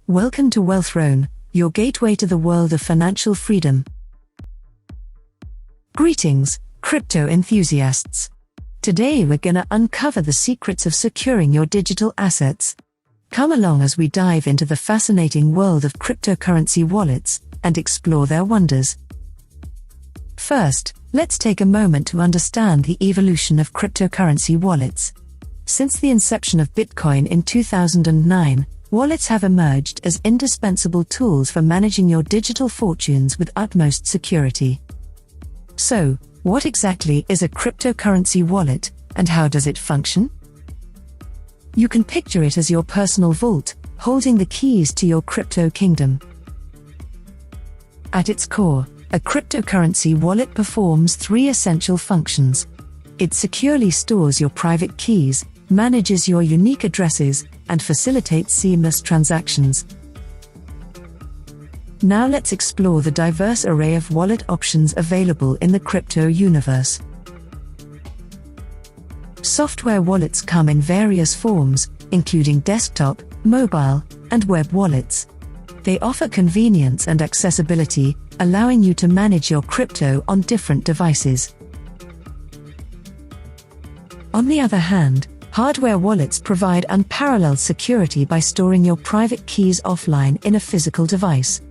Welcome to WealthRoan, your gateway to the world of financial freedom. Greetings, crypto enthusiasts. Today we're gonna uncover the secrets of securing your digital assets. Come along as we dive into the fascinating world of cryptocurrency wallets and explore their wonders. First, let's take a moment to understand the evolution of cryptocurrency wallets. Since the inception of Bitcoin in 2009, wallets have emerged as indispensable tools for managing your digital fortunes with utmost security. So, what exactly is a cryptocurrency wallet, and how does it function? You can picture it as your personal vault, holding the keys to your crypto kingdom. At its core, a cryptocurrency wallet performs three essential functions. It securely stores your private keys, manages your unique addresses, and facilitates seamless transactions. Now let's explore the diverse array of wallet options available in the crypto universe. Software wallets come in various forms, including desktop, mobile, and web wallets. They offer convenience and accessibility, allowing you to manage your crypto on different devices. On the other hand, hardware wallets provide unparalleled security by storing your private keys offline in a physical device.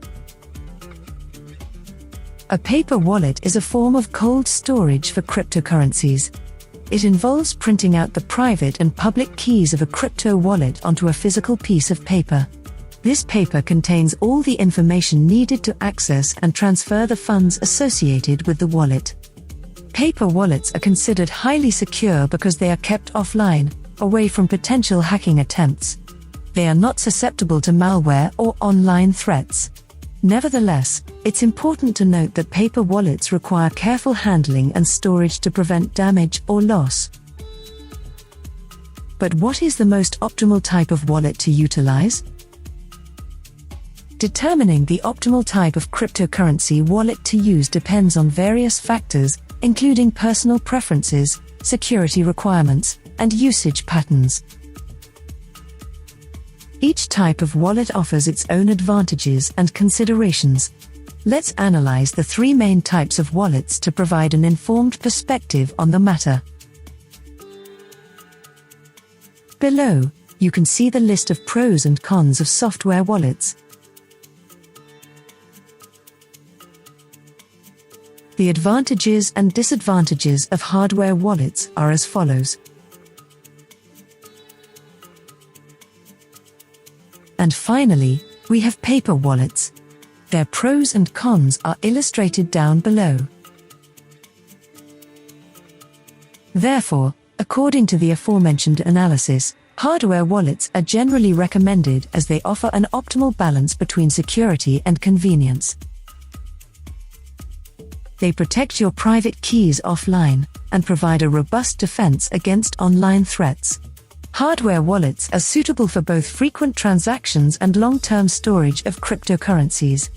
A paper wallet is a form of cold storage for cryptocurrencies. It involves printing out the private and public keys of a crypto wallet onto a physical piece of paper. This paper contains all the information needed to access and transfer the funds associated with the wallet. Paper wallets are considered highly secure because they are kept offline, away from potential hacking attempts. They are not susceptible to malware or online threats. Nevertheless, it's important to note that paper wallets require careful handling and storage to prevent damage or loss. But what is the most optimal type of wallet to utilize? Determining the optimal type of cryptocurrency wallet to use depends on various factors, including personal preferences, security requirements, and usage patterns. Each type of wallet offers its own advantages and considerations. Let's analyze the three main types of wallets to provide an informed perspective on the matter. Below, you can see the list of pros and cons of software wallets. The advantages and disadvantages of hardware wallets are as follows. And finally, we have paper wallets. Their pros and cons are illustrated down below. Therefore, according to the aforementioned analysis, hardware wallets are generally recommended as they offer an optimal balance between security and convenience. They protect your private keys offline and provide a robust defense against online threats. Hardware wallets are suitable for both frequent transactions and long-term storage of cryptocurrencies.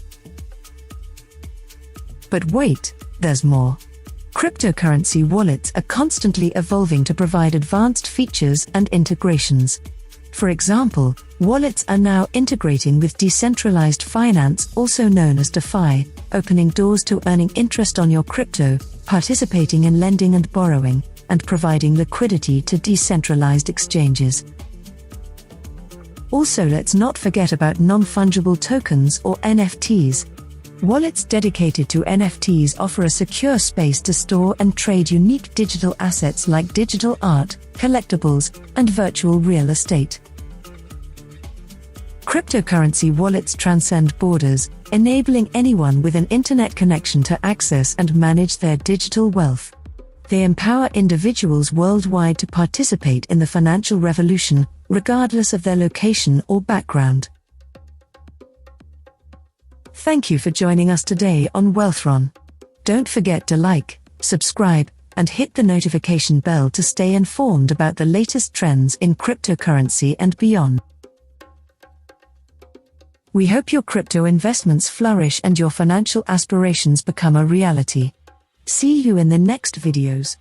But wait, there's more. Cryptocurrency wallets are constantly evolving to provide advanced features and integrations. For example, wallets are now integrating with decentralized finance, also known as DeFi, opening doors to earning interest on your crypto, participating in lending and borrowing, and providing liquidity to decentralized exchanges. Also, let's not forget about non-fungible tokens or NFTs. Wallets dedicated to NFTs offer a secure space to store and trade unique digital assets like digital art, collectibles, and virtual real estate. Cryptocurrency wallets transcend borders, enabling anyone with an internet connection to access and manage their digital wealth. They empower individuals worldwide to participate in the financial revolution, regardless of their location or background. Thank you for joining us today on WealthRoan. Don't forget to like, subscribe, and hit the notification bell to stay informed about the latest trends in cryptocurrency and beyond. We hope your crypto investments flourish and your financial aspirations become a reality. See you in the next videos.